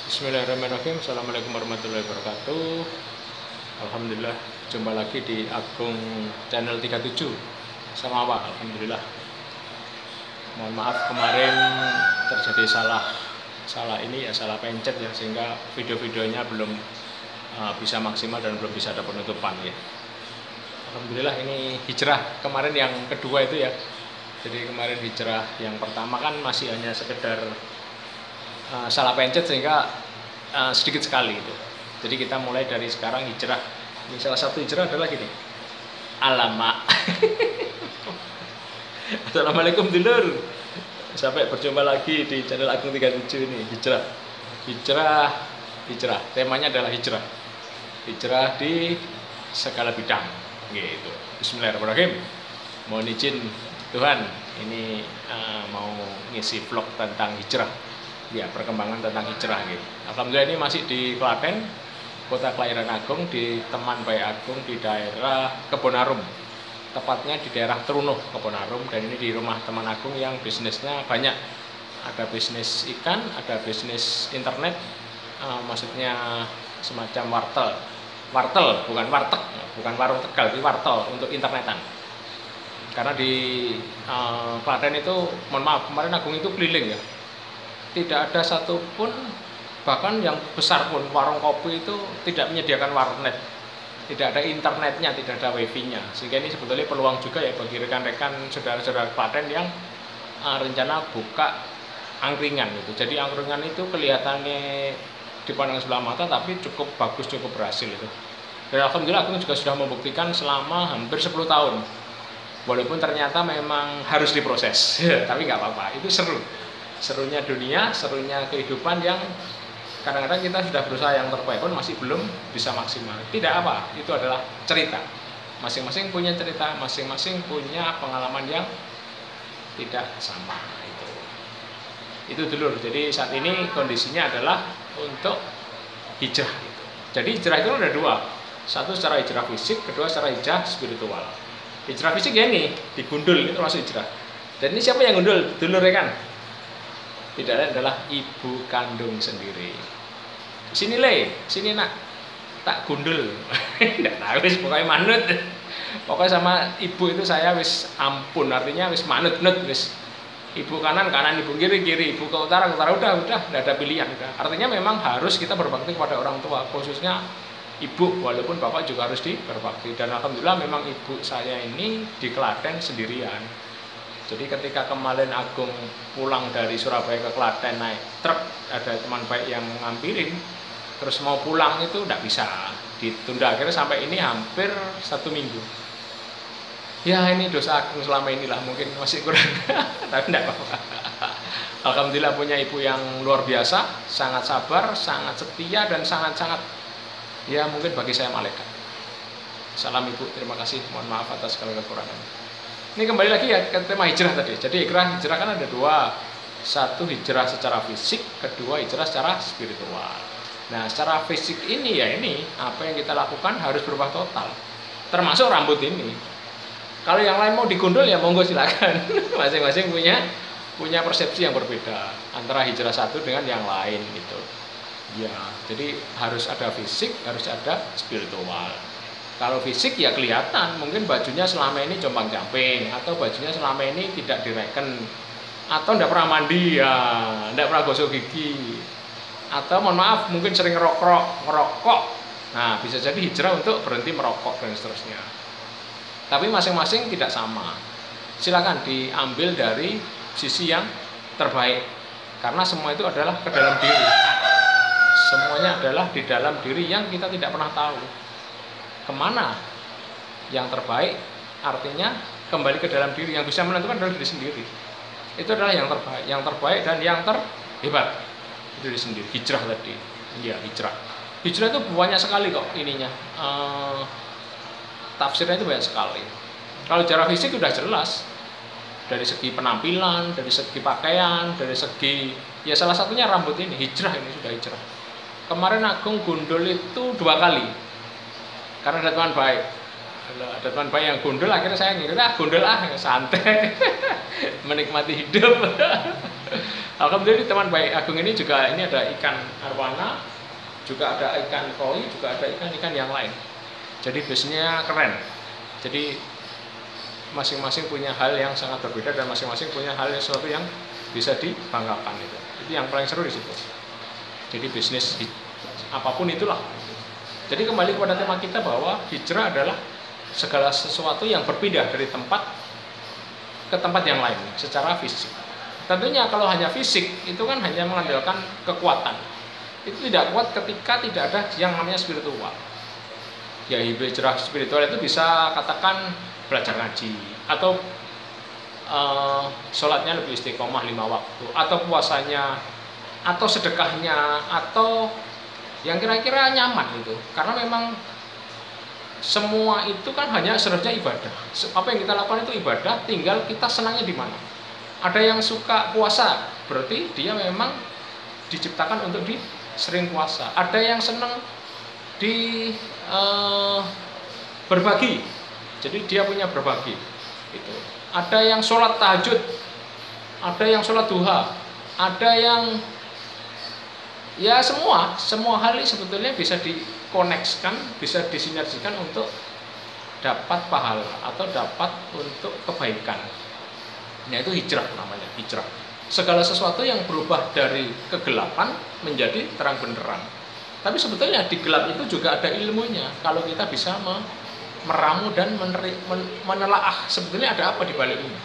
Bismillahirrahmanirrahim. Assalamualaikum warahmatullahi wabarakatuh. Alhamdulillah, jumpa lagi di Agung channel 37 sama Pak. Alhamdulillah. Mohon maaf kemarin terjadi salah pencet ya, sehingga video-videonya belum bisa maksimal dan belum bisa ada penutupan ya. Alhamdulillah, ini hijrah kemarin yang kedua itu ya. Jadi kemarin hijrah yang pertama kan masih hanya sekedar salah pencet sehingga sedikit sekali itu. Jadi kita mulai dari sekarang hijrah. Ini salah satu hijrah adalah gini. Alamak. Assalamualaikum dulur. Sampai berjumpa lagi di channel Agung 37 ini. Hijrah. Temanya adalah hijrah. Hijrah di segala bidang gitu. Bismillahirrahmanirrahim. Mohon izin Tuhan, ini mau ngisi vlog tentang hijrah. Ya, perkembangan tentang hijrah gitu. Alhamdulillah ini masih di Klaten, kota kelahiran Agung, di teman baik Agung di daerah Kebonarum. Tepatnya di daerah Trunuh, Kebonarum, dan ini di rumah teman Agung yang bisnisnya banyak. Ada bisnis ikan, ada bisnis internet, maksudnya semacam wartel, bukan warteg, bukan warung Tegal, tapi wartel untuk internetan. Karena di Klaten itu, mohon maaf, kemarin Agung itu keliling ya. Tidak ada satupun, bahkan yang besar pun, warung kopi itu tidak menyediakan warnet, tidak ada internetnya, tidak ada wifi-nya. Sehingga ini sebetulnya peluang juga ya bagi rekan-rekan saudara-saudara Klaten yang rencana buka angkringan gitu. Jadi angkringan itu kelihatannya dipandang sebelah mata, tapi cukup bagus, cukup berhasil itu. Dan alhamdulillah aku juga sudah membuktikan selama hampir 10 tahun. Walaupun ternyata memang harus diproses, tapi nggak apa-apa, itu seru. Serunya dunia, serunya kehidupan yang kadang-kadang kita sudah berusaha yang terbaik pun masih belum bisa maksimal. Tidak apa, itu adalah cerita. Masing-masing punya cerita, masing-masing punya pengalaman yang tidak sama. Itu dulu. Jadi saat ini kondisinya adalah untuk hijrah. Jadi hijrah itu ada dua. Satu secara hijrah fisik, kedua secara hijrah spiritual. Hijrah fisik ya ini, digundul, itu masuk hijrah. Dan ini siapa yang gundul? Dulur ya kan? Tidak lain adalah ibu kandung sendiri. Sini sini nak, tak gundul. Tidak tahu wis pokoknya manut. Pokoknya sama ibu itu saya wis ampun, artinya wis manut wis. Ibu kanan, ibu kiri, ibu ke utara, udah, tidak ada pilihan. Udah. Artinya memang harus kita berbakti kepada orang tua, khususnya ibu, walaupun bapak juga harus berbakti. Dan alhamdulillah memang ibu saya ini di Klaten sendirian. Jadi ketika kemarin Agung pulang dari Surabaya ke Klaten naik truk, ada teman baik yang ngambilin, terus mau pulang itu tidak bisa, ditunda, akhirnya sampai ini hampir 1 minggu. Ya ini dosa Agung selama inilah, mungkin masih kurang, tapi tidak apa-apa. Alhamdulillah punya ibu yang luar biasa, sangat sabar, sangat setia, dan sangat-sangat, ya mungkin bagi saya malaikat. Salam ibu, terima kasih, mohon maaf atas segala kekurangan. Ini kembali lagi ya ke tema hijrah tadi. Jadi hijrah kan ada dua. Satu hijrah secara fisik, kedua hijrah secara spiritual. Nah secara fisik ini ya ini, apa yang kita lakukan harus berubah total. Termasuk rambut ini. Kalau yang lain mau digundul ya monggo silakan. Masing-masing punya persepsi yang berbeda antara hijrah satu dengan yang lain gitu. Ya, jadi harus ada fisik, harus ada spiritual. Kalau fisik ya kelihatan, mungkin bajunya selama ini jompang-camping, atau bajunya selama ini tidak direken, atau tidak pernah mandi ya, tidak pernah gosok gigi, atau mohon maaf mungkin sering ngerokok. Nah bisa jadi hijrah untuk berhenti merokok dan seterusnya. Tapi masing-masing tidak sama. Silakan diambil dari sisi yang terbaik, karena semua itu adalah ke dalam diri. Semuanya adalah di dalam diri yang kita tidak pernah tahu kemana yang terbaik, artinya kembali ke dalam diri. Yang bisa menentukan adalah diri sendiri. Itu adalah yang terbaik dan yang terhebat, itu diri sendiri. Hijrah tadi, ya hijrah itu banyak sekali kok ininya, tafsirnya itu banyak sekali. Kalau secara fisik sudah jelas, dari segi penampilan, dari segi pakaian, dari segi ya salah satunya rambut ini, hijrah ini sudah hijrah. Kemarin Agung gundul itu 2 kali. Karena ada teman baik yang gundul, akhirnya saya ngira gundul santai. Menikmati hidup. Alhamdulillah teman baik Agung ini juga, ini ada ikan arwana, juga ada ikan koi, juga ada ikan-ikan yang lain. Jadi bisnisnya keren. Jadi masing-masing punya hal yang sangat berbeda dan masing-masing punya hal yang sesuatu yang bisa dibanggakan itu. Itu yang paling seru di situ. Jadi bisnis apapun itulah. Jadi kembali kepada tema kita bahwa hijrah adalah segala sesuatu yang berpindah dari tempat ke tempat yang lain secara fisik. Tentunya kalau hanya fisik itu kan hanya mengandalkan kekuatan. Itu tidak kuat ketika tidak ada yang namanya spiritual. Ya hijrah spiritual itu bisa katakan belajar ngaji atau sholatnya lebih istiqomah 5 waktu, atau puasanya, atau sedekahnya, atau yang kira-kira nyaman itu. Karena memang semua itu kan hanya seharusnya ibadah. Apa yang kita lakukan itu ibadah, tinggal kita senangnya di mana. Ada yang suka puasa, berarti dia memang diciptakan untuk sering puasa. Ada yang senang di berbagi, jadi dia punya berbagi. Itu. Ada yang sholat tahajud, ada yang sholat duha, ada yang ya semua hal ini sebetulnya bisa dikoneksikan, bisa disinergikan untuk dapat pahala atau dapat untuk kebaikan. Nah itu hijrah namanya, hijrah. Segala sesuatu yang berubah dari kegelapan menjadi terang benderang. Tapi sebetulnya di gelap itu juga ada ilmunya. Kalau kita bisa meramu dan menelaah sebetulnya ada apa di balik ini.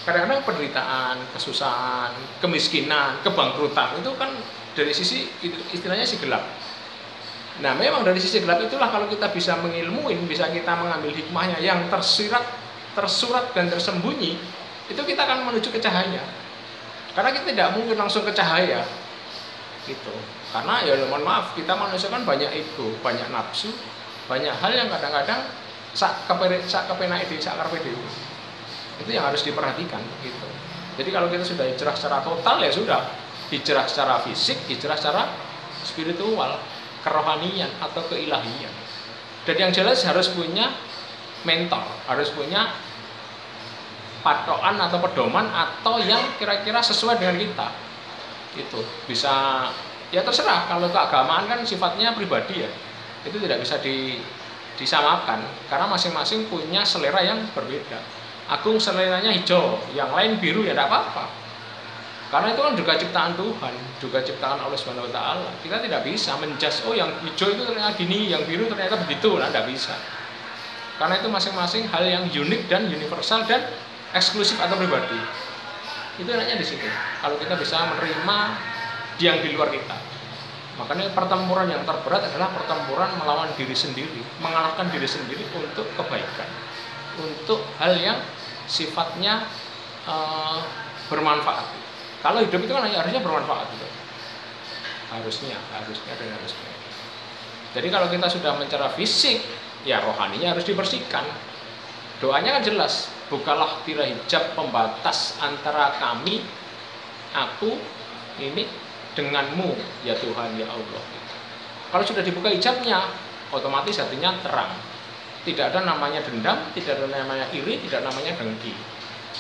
Kadang-kadang penderitaan, kesusahan, kemiskinan, kebangkrutan itu kan dari sisi istilahnya si gelap. Nah memang dari sisi gelap itulah kalau kita bisa mengilmuin, bisa kita mengambil hikmahnya yang tersurat dan tersembunyi, itu kita akan menuju ke cahaya. Karena kita tidak mungkin langsung ke cahaya gitu. Karena ya mohon maaf, kita manusia kan banyak ego, banyak nafsu, banyak hal yang kadang-kadang sak kepenak ide, sak karpe dewe. Itu yang harus diperhatikan gitu. Jadi kalau kita sudah hijrah secara total ya sudah, hijrah secara fisik, hijrah secara spiritual, kerohanian atau keilahian. Dan yang jelas harus punya mentor, harus punya patokan atau pedoman atau yang kira-kira sesuai dengan kita. Itu bisa ya terserah, kalau keagamaan kan sifatnya pribadi ya. Itu tidak bisa disamakan karena masing-masing punya selera yang berbeda. Agung seleranya hijau, yang lain biru ya tidak apa-apa. Karena itu kan juga ciptaan Tuhan, juga ciptaan Allah Subhanahu wa taala. Kita tidak bisa menjudge oh yang hijau itu ternyata gini, yang biru ternyata begitu, nah tidak bisa. Karena itu masing-masing hal yang unik dan universal dan eksklusif atau pribadi. Itu enaknya di situ. Kalau kita bisa menerima yang di luar kita. Makanya pertempuran yang terberat adalah pertempuran melawan diri sendiri, mengalahkan diri sendiri untuk kebaikan, untuk hal yang sifatnya bermanfaat. Kalau hidup itu kan harusnya bermanfaat gitu. Harusnya. Jadi kalau kita sudah mencela fisik, ya rohaninya harus dibersihkan. Doanya kan jelas, bukalah tirai hijab pembatas antara kami, aku ini denganmu ya Tuhan ya Allah. Kalau sudah dibuka hijabnya, otomatis hatinya terang. Tidak ada namanya dendam, tidak ada namanya iri, tidak ada namanya dengki,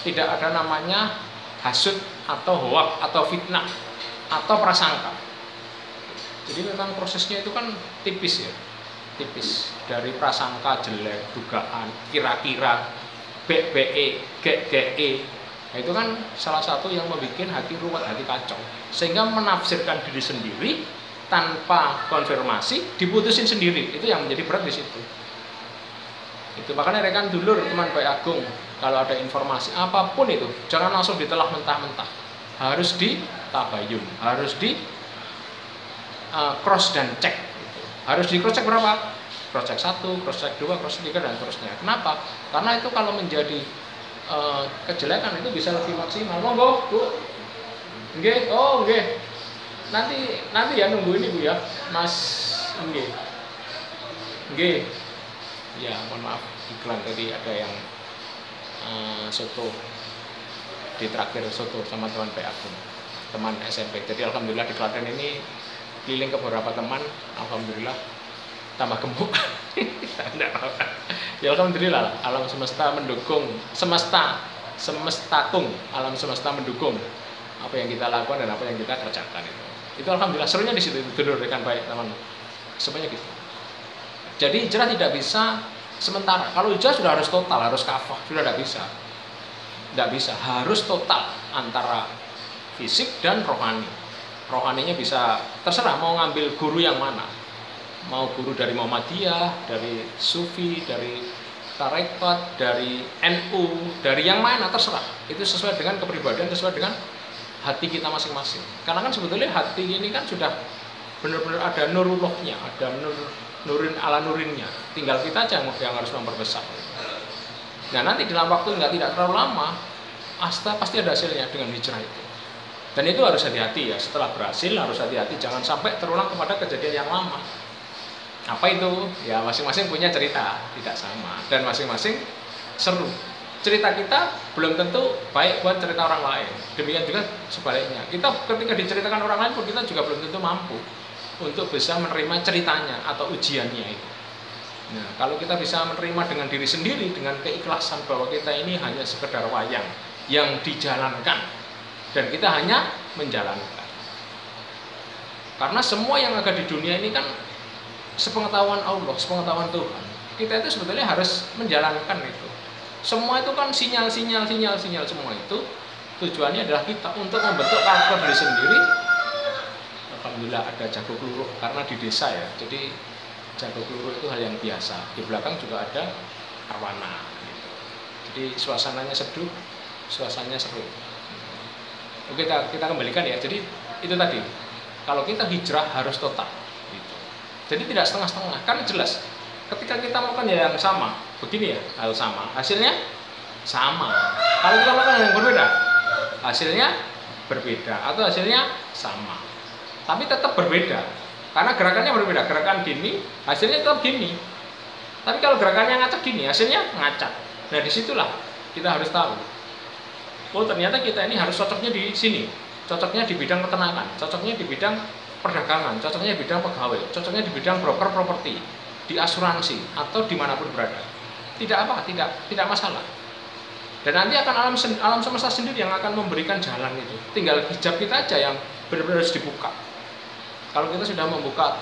tidak ada namanya hasud atau hoak atau fitnah atau prasangka. Jadi memang prosesnya itu kan tipis ya, tipis dari prasangka jelek, dugaan, kira-kira, be, ge. Nah, itu kan salah satu yang membuat hati ruwet, hati kacau, sehingga menafsirkan diri sendiri tanpa konfirmasi, diputusin sendiri. Itu yang menjadi berat di situ. Itu makanya rekan dulur teman baik Agung, kalau ada informasi apapun itu jangan langsung ditelah mentah-mentah, harus ditabayun, harus di cross dan cek gitu. Harus di cross check berapa? Cross check 1, cross check 2, cross check 3 dan terusnya. Kenapa? Karena itu kalau menjadi kejelekan itu bisa lebih maksimal. Monggo Bu, nggih, oh nggih, nanti ya nunggu ini Bu ya Mas, nggih ya mohon maaf iklan tadi ada yang soto ditraktir soto sama teman baik Agung, teman SMP. Jadi alhamdulillah di Klaten ini keliling ke beberapa teman, alhamdulillah tambah gemuk. Ya alhamdulillah lah, alam semesta mendukung, semestagung, alam semesta mendukung. apa yang kita lakukan dan apa yang kita kerjakan itu alhamdulillah serunya di situ dulur rekan baik teman semuanya gitu. Jadi hijrah tidak bisa sementara. Kalau hijrah sudah harus total, harus kafah, sudah tidak bisa, harus total antara fisik dan rohani. Rohaninya bisa terserah mau ngambil guru yang mana, mau guru dari Muhammadiyah, dari Sufi, dari Tarekat, dari NU, dari yang mana terserah. Itu sesuai dengan kepribadian, sesuai dengan hati kita masing-masing. Karena kan sebetulnya hati ini kan sudah benar-benar ada nurullahnya, ada nurin ala nurinnya. Tinggal kita aja yang harus memperbesar. Nah nanti dalam waktu tidak terlalu lama, pasti ada hasilnya dengan hijrah itu. Dan itu harus hati-hati ya, setelah berhasil harus hati-hati, jangan sampai terulang kepada kejadian yang lama. Apa itu? Ya masing-masing punya cerita, tidak sama. Dan masing-masing seru. Cerita kita belum tentu baik buat cerita orang lain. Demikian juga sebaliknya. Kita ketika diceritakan orang lain pun kita juga belum tentu mampu untuk bisa menerima ceritanya atau ujiannya itu. Nah, kalau kita bisa menerima dengan diri sendiri, dengan keikhlasan bahwa kita ini hanya sekedar wayang yang dijalankan, dan kita hanya menjalankan. Karena semua yang ada di dunia ini kan sepengetahuan Allah, sepengetahuan Tuhan. Kita itu sebetulnya harus menjalankan itu. Semua itu kan sinyal semua itu tujuannya adalah kita untuk membentuk karakter diri sendiri. Alhamdulillah ada jago peluru karena di desa ya. Jadi jago peluru itu hal yang biasa. Di belakang juga ada arwana. Gitu. Jadi suasananya seduh, suasananya seru. Oke, kita kembalikan ya. Jadi itu tadi. Kalau kita hijrah harus total. Gitu. Jadi tidak setengah-setengah. Kan jelas. Ketika kita melakukan yang sama, begini ya, hal sama, hasilnya sama. Kalau kita melakukan yang berbeda, hasilnya berbeda atau hasilnya sama. Tapi tetap berbeda. Karena gerakannya berbeda. Gerakan gini, hasilnya tetap gini. Tapi kalau gerakannya ngacak gini, hasilnya ngacak. Nah, disitulah kita harus tahu. Oh, ternyata kita ini harus cocoknya di sini. Cocoknya di bidang peternakan, cocoknya di bidang perdagangan, cocoknya di bidang pegawai, cocoknya di bidang broker properti, di asuransi atau dimanapun berada. Tidak masalah. Dan nanti akan alam semesta sendiri yang akan memberikan jalan itu. Tinggal hijab kita aja yang benar-benar harus dibuka. Kalau kita sudah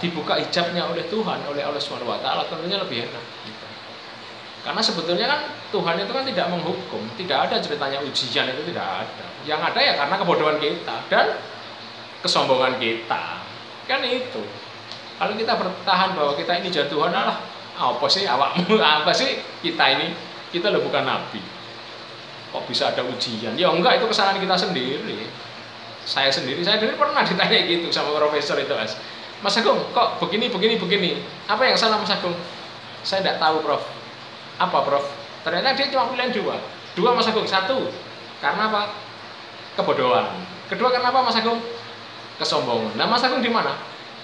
dibuka hijabnya oleh Tuhan, oleh Allah Subhanahu wa taala, tentunya lebih enak. Gitu. Karena sebetulnya kan Tuhan itu kan tidak menghukum, tidak ada ceritanya ujian itu tidak ada. Yang ada ya karena kebodohan kita dan kesombongan kita. Kan itu. Kalau kita bertahan bahwa kita ini jadi Tuhan, apa sih awakmu, apa sih kita ini? Kita loh bukan nabi. Kok bisa ada ujian? Ya enggak, itu kesalahan kita sendiri. Saya sendiri pernah ditanya gitu sama profesor itu, Mas Agung, kok begini. Apa yang salah Mas Agung? Saya tidak tahu, Prof. Apa, Prof? Ternyata dia cuma pilihan dua Mas Agung. Satu, karena apa? Kebodohan. Kedua, karena apa Mas Agung? Kesombongan. Nah, Mas Agung di mana?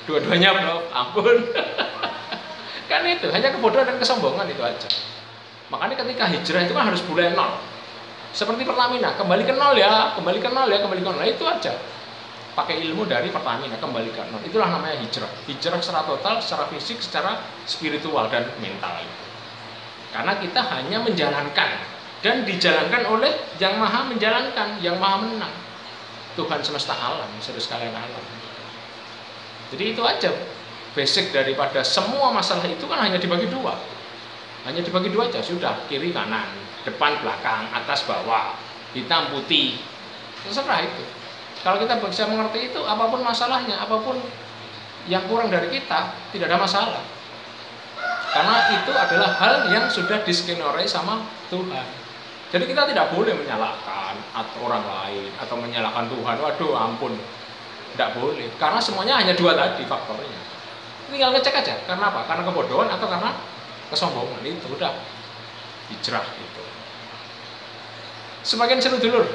Dua-duanya, Prof. Ampun. Kan itu, hanya kebodohan dan kesombongan itu aja. Makanya ketika hijrah itu kan harus mulai nol. Seperti Pertamina, kembali ke nol ya. Nah, itu aja. Pakai ilmu dari Pertamina, kembali ke nol. Itulah namanya hijrah. Hijrah secara total, secara fisik, secara spiritual dan mental. Karena kita hanya menjalankan dan dijalankan oleh yang maha menjalankan, yang maha menang, Tuhan semesta alam, seluruh sekalian alam. Jadi itu aja basic daripada semua masalah itu kan hanya dibagi dua aja, sudah, kiri kanan, depan belakang, atas bawah, hitam putih, terserah itu. Kalau kita bisa mengerti itu, apapun masalahnya, apapun yang kurang dari kita, tidak ada masalah. Karena itu adalah hal yang sudah diskenario sama Tuhan. Jadi kita tidak boleh menyalahkan orang lain atau menyalahkan Tuhan. Waduh, ampun, tidak boleh. Karena semuanya hanya dua tadi faktornya. Tinggal ngecek aja. Karena apa? Karena kebodohan atau karena kesombongan. Itu udah hijrah itu. Semakin seru dulur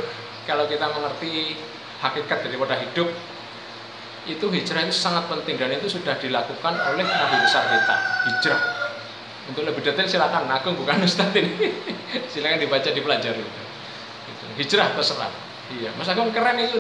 kalau kita mengerti hakikat daripada hidup. Itu hijrah itu sangat penting dan itu sudah dilakukan oleh Nabi besar kita. Hijrah. Untuk lebih detail silakan, Agung bukan Ustadz ini. Silakan dibaca, dipelajari. Hijrah terserah. Iya, Mas Agung keren itu.